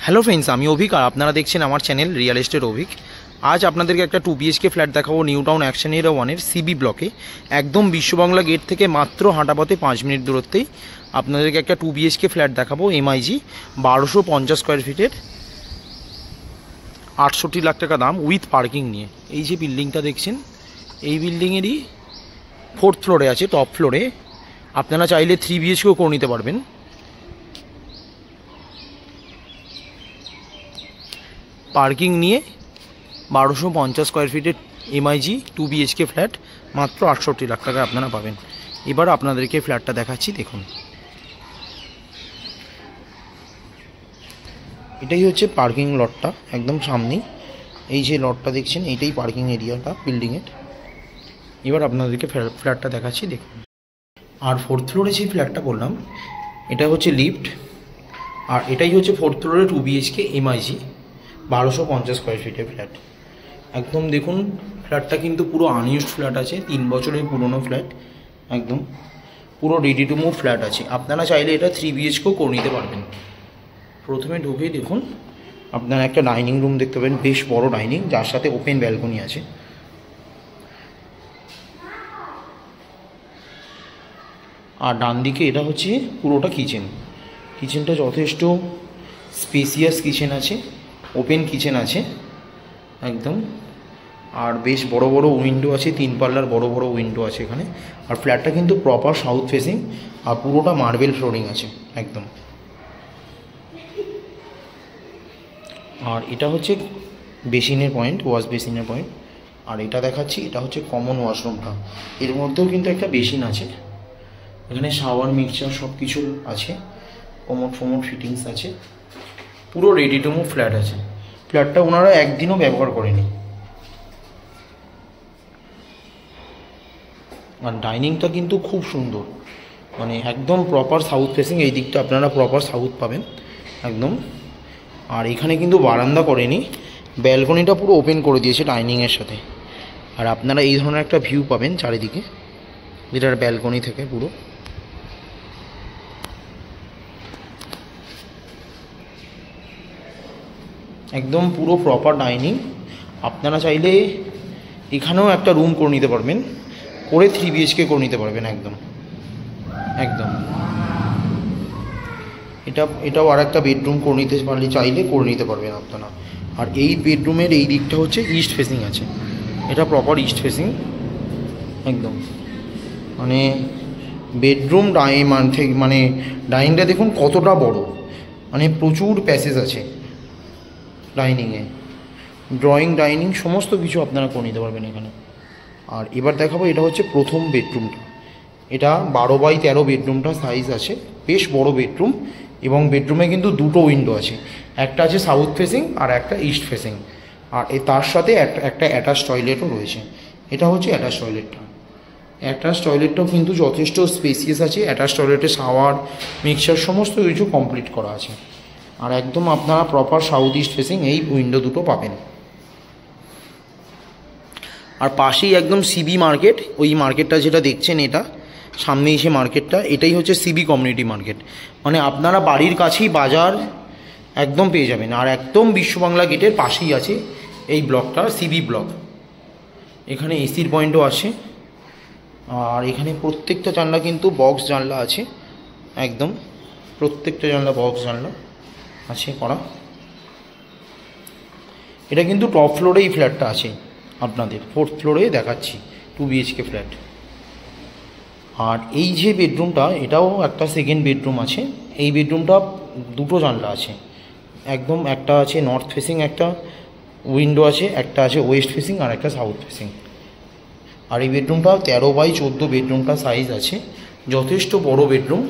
Hello friends, আমি অভিক আর আপনারা দেখছেন আমার চ্যানেল রিয়েল এস্টেট অভিক। আজ আপনাদেরকে একটা 2 BHK ফ্ল্যাট দেখাবো নিউ টাউন অ্যাকশন এরিয়া 1-এর সিবি ব্লকে, একদম বিশ্ববাংলা গেট থেকে মাত্র হাঁটাপথে 5 মিনিট দূরত্বেই আপনাদেরকে একটা 2 BHK ফ্ল্যাট দেখাবো। MIG 1250 স্কোয়ার ফিটের, 68 লাখ টাকা দাম উইথ পার্কিং নিয়ে। এই যে বিল্ডিংটা দেখছেন, এই বিল্ডিংয়েরই 4th ফ্লোরে আছে, টপ ফ্লোরে। আপনারা চাইলে 3 BHKও করে নিতে পারবেন। পার্কিং নিয়ে 1250 স্কোয়ার ফিটের MIG 2 BHK ফ্ল্যাট মাত্র 68 লাখ টাকা আপনারা পাবেন। এবার আপনাদেরকে ফ্ল্যাটটা দেখাচ্ছি, দেখুন। এটাই হচ্ছে পার্কিং লটটা, একদম সামনেই এই যে লটটা দেখছেন, এইটাই পার্কিং এরিয়াটা বিল্ডিংয়ের। এবার আপনাদেরকে ফ্ল্যাটটা দেখাচ্ছি, দেখুন। আর 4th ফ্লোরে যে ফ্ল্যাটটা বললাম, এটা হচ্ছে লিফট, আর এটাই হচ্ছে 4th ফ্লোরে 2 BHK MIG 1250 স্কোয়ার ফিটের ফ্ল্যাট। একদম দেখুন, ফ্ল্যাটটা কিন্তু পুরো আনইউজড ফ্ল্যাট আছে, 3 বছরের পুরনো ফ্ল্যাট, একদম পুরো রেডি টু মুভ ফ্ল্যাট আছে। আপনারা চাইলে এটা 3 BHKও করে নিতে পারবেন। প্রথমে ঢুকেই দেখুন, আপনারা একটা ডাইনিং রুম দেখতে পাবেন, বেশ বড় ডাইনিং, যার সাথে ওপেন ব্যালকনি আছে। আর ডান দিকে এটা হচ্ছে পুরোটা কিচেন। কিচেনটা যথেষ্ট স্পেসিয়াস কিচেন আছে, ওপেন কিচেন আছে একদম। আর বেশ বড় বড় উইন্ডো আছে, 3 পাল্লার বড় বড় উইন্ডো আছে এখানে। আর ফ্ল্যাটটা কিন্তু প্রপার সাউথ ফেসিং, আর পুরোটা মার্বেল ফ্লোরিং আছে একদম। আর এটা হচ্ছে বেসিনের পয়েন্ট, ওয়াশ বেসিনের পয়েন্ট। আর এটা দেখাচ্ছি, এটা হচ্ছে কমন ওয়াশরুমটা। এর মধ্যেও কিন্তু একটা বেসিন আছে, এখানে শাওয়ার মিক্সচার সব কিছু আছে, কোমোড ফোমোড ফিটিংস আছে, পুরো রেডি টু মুভ ফ্ল্যাট আছে। ফ্ল্যাটটা ওনারা একদিনও ব্যবহার করেনি। আর ডাইনিংটা কিন্তু খুব সুন্দর, মানে একদম প্রপার সাউথ ফেসিং। এই দিকটা আপনারা প্রপার সাউথ পাবেন একদম। আর এখানে কিন্তু বারান্দা করেনি, ব্যালকনিটা পুরো ওপেন করে দিয়েছে ডাইনিংয়ের সাথে। আর আপনারা এই ধরনের একটা ভিউ পাবেন চারিদিকে, যেটার ব্যালকনি থেকে পুরো। একদম পুরো প্রপার ডাইনিং। আপনারা চাইলে এখানেও একটা রুম করে নিতে পারবেন, করে 3 BHK করে নিতে পারবেন একদম একদম। এটাও আর একটা বেডরুম করে নিতে পারলে, চাইলে করে নিতে পারবেন আপনারা। আর এই বেডরুমের এই দিকটা হচ্ছে ইস্ট ফেসিং আছে, এটা প্রপার ইস্ট ফেসিং একদম। মানে বেডরুম মানে ডাইনিংটা দেখুন কতটা বড়, মানে প্রচুর প্যাসেজ আছে ডাইনিংয়ে। ড্রয়িং ডাইনিং সমস্ত কিছু আপনারা করে নিতে পারবেন এখানে। আর এবার দেখাবো, এটা হচ্ছে প্রথম বেডরুমটা। এটা 12x13 বেডরুমটা সাইজ আছে, বেশ বড় বেডরুম। এবং বেডরুমে কিন্তু দুটো উইন্ডো আছে, একটা আছে সাউথ ফেসিং আর একটা ইস্ট ফেসিং। আর তার সাথে একটা অ্যাটাচ টয়লেটও রয়েছে। এটা হচ্ছে অ্যাটাচ টয়লেটটা। অ্যাটাচ টয়লেটটাও কিন্তু যথেষ্ট স্পেসিয়াস আছে। অ্যাটাচ টয়লেটে শাওয়ার মিক্সচার সমস্ত কিছু কমপ্লিট করা আছে। আর একদম আপনারা প্রপার সাউথ ইস্ট ফেসিং এই উইন্ডো দুটো পাবেন। আর পাশেই একদম সিবি মার্কেট, ওই মার্কেটটা যেটা দেখছেন, এটা সামনে এসে মার্কেটটা, এটাই হচ্ছে সিবি কমিউনিটি মার্কেট। মানে আপনারা বাড়ির কাছেই বাজার একদম পেয়ে যাবেন। আর একদম বিশ্ববাংলা গেটের পাশেই আছে এই ব্লকটা, সিবি ব্লক। এখানে এসির পয়েন্টও আছে। আর এখানে প্রত্যেকটা জানলা কিন্তু বক্স জানলা আছে একদম, প্রত্যেকটা জানলা বক্স জানলা আছে করা। এটা কিন্তু টপ ফ্লোরে এই ফ্ল্যাটটা আছে আপনাদের, 4th ফ্লোরে দেখাচ্ছি 2 BHK ফ্ল্যাট। আর এই যে বেডরুমটা, এটাও একটা সেকেন্ড বেডরুম আছে। এই বেডরুমটা দুটো জানলা আছে একদম, একটা আছে নর্থ ফেসিং, একটা উইন্ডো আছে, একটা আছে ওয়েস্ট ফেসিং আর একটা সাউথ ফেসিং। আর এই বেডরুমটা 13x14 বেডরুমটা সাইজ আছে, যথেষ্ট বড় বেডরুম।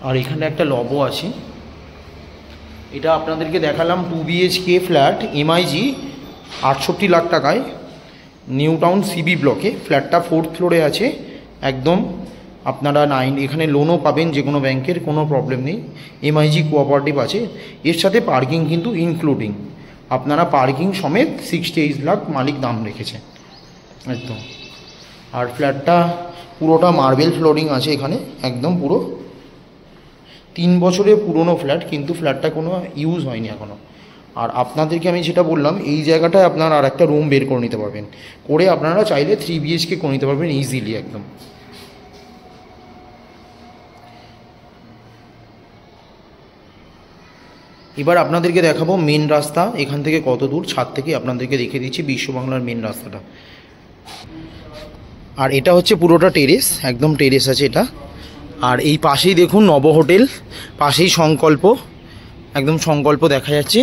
আর এখানে একটা লবও আছে। এটা আপনাদেরকে দেখালাম 2 BHK ফ্ল্যাট MIG 68 লাখ টাকায়, নিউ টাউন সিবি ব্লকে। ফ্ল্যাটটা 4th ফ্লোরে আছে একদম, আপনারা এখানে লোনও পাবেন যে কোনো ব্যাংকের, কোনো প্রবলেম নেই। এমআইজি কোঅপারেটিভ আছে, এর সাথে পার্কিং কিন্তু ইনক্লুডিং। আপনারা পার্কিং সমেত 68 লাখ মালিক দাম রেখেছে একদম। আর ফ্ল্যাটটা পুরোটা মার্বেল ফ্লোরিং আছে এখানে, একদম পুরো 3 বছরের পুরনো ফ্ল্যাট, কিন্তু ফ্ল্যাটটা কোনো ইউজ হয়নি এখনও। আর আপনাদেরকে আমি যেটা বললাম, এই জায়গাটায় আপনারা আর একটা রুম বের করে নিতে পারবেন, করে আপনারা চাইলে 3 BHK করে নিতে পারবেন ইজিলি একদম। এবার আপনাদেরকে দেখাবো মেন রাস্তা এখান থেকে কত দূর, ছাদ থেকে আপনাদেরকে দেখিয়ে দিচ্ছি বিশ্ববাংলার মেন রাস্তাটা। আর এটা হচ্ছে পুরোটা টেরেস, একদম টেরেস আছে এটা। আর এই পাশেই দেখুন নব হোটেল, পাশেই সংকল্প, একদম সংকল্প দেখা যাচ্ছে।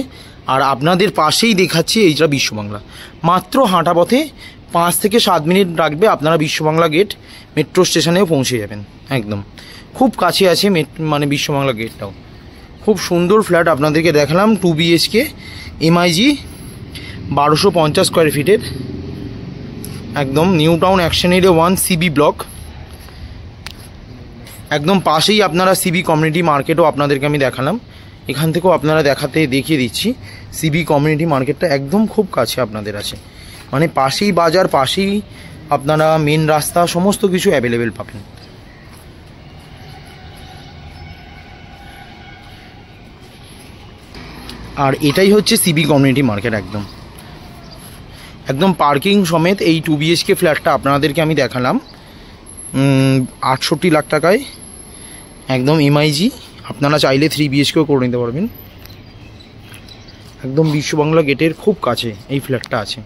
আর আপনাদের পাশেই দেখাচ্ছি এইটা বিশ্ববাংলা, মাত্র হাঁটা পথে 5 থেকে 7 মিনিট লাগবে, আপনারা বিশ্ববাংলা গেট মেট্রো স্টেশনেও পৌঁছে যাবেন একদম। খুব কাছে আছে মানে বিশ্ববাংলা গেটটাও। খুব সুন্দর ফ্ল্যাট আপনাদেরকে দেখালাম, 2 BHK এমআইজি 1250 স্কোয়ার ফিটের, একদম new town action area 1 CB block. একদম পাশেই আপনারা সিবি কমিউনিটি মার্কেটও আপনাদেরকে আমি দেখালাম, এখান থেকেও আপনারা দেখিয়ে দিচ্ছি। সিবি কমিউনিটি মার্কেটটা একদম খুব কাছে আপনাদের আছে, মানে পাশেই বাজার, পাশেই আপনারা মেন রাস্তা, সমস্ত কিছু অ্যাভেলেবেল পাবেন। আর এটাই হচ্ছে সিবি কমিউনিটি মার্কেট একদম, একদম পার্কিং সমেত এই 2 BHK ফ্ল্যাটটা আপনাদেরকে আমি দেখালাম 68 লাখ টাকায় একদম এমআইজি। আপনারা চাইলে 3 BHKও করে নিতে পারবেন, একদম বিশ্ববাংলা গেটের খুব কাছে এই ফ্ল্যাটটা আছে।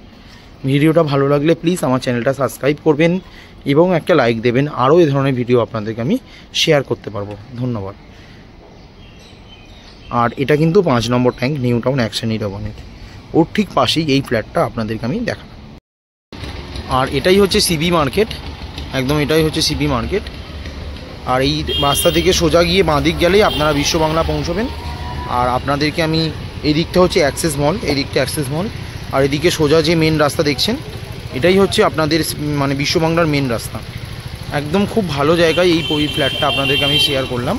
ভিডিওটা ভালো লাগলে প্লিজ আমার চ্যানেলটা সাবস্ক্রাইব করবেন এবং একটা লাইক দেবেন, আরও এই ধরনের ভিডিও আপনাদেরকে আমি শেয়ার করতে পারবো। ধন্যবাদ। আর এটা কিন্তু 5 number tank, New town action area 1, ওর ঠিক পাশেই এই ফ্ল্যাটটা আপনাদেরকে আমি দেখাবো। আর এটাই হচ্ছে সিবি মার্কেট, একদম এটাই হচ্ছে সিবি মার্কেট। আর এই রাস্তা থেকে সোজা গিয়ে বাঁদিক গেলেই আপনারা বিশ্ববাংলা পৌঁছবেন। আর আপনাদেরকে আমি এই দিকটা হচ্ছে অ্যাক্সেস মল, এই দিকটা অ্যাক্সেস মল। আর এদিকে সোজা যে মেন রাস্তা দেখছেন, এটাই হচ্ছে আপনাদের মানে বিশ্ববাংলার মেন রাস্তা। একদম খুব ভালো জায়গায় এই ফ্ল্যাটটা আপনাদেরকে আমি শেয়ার করলাম।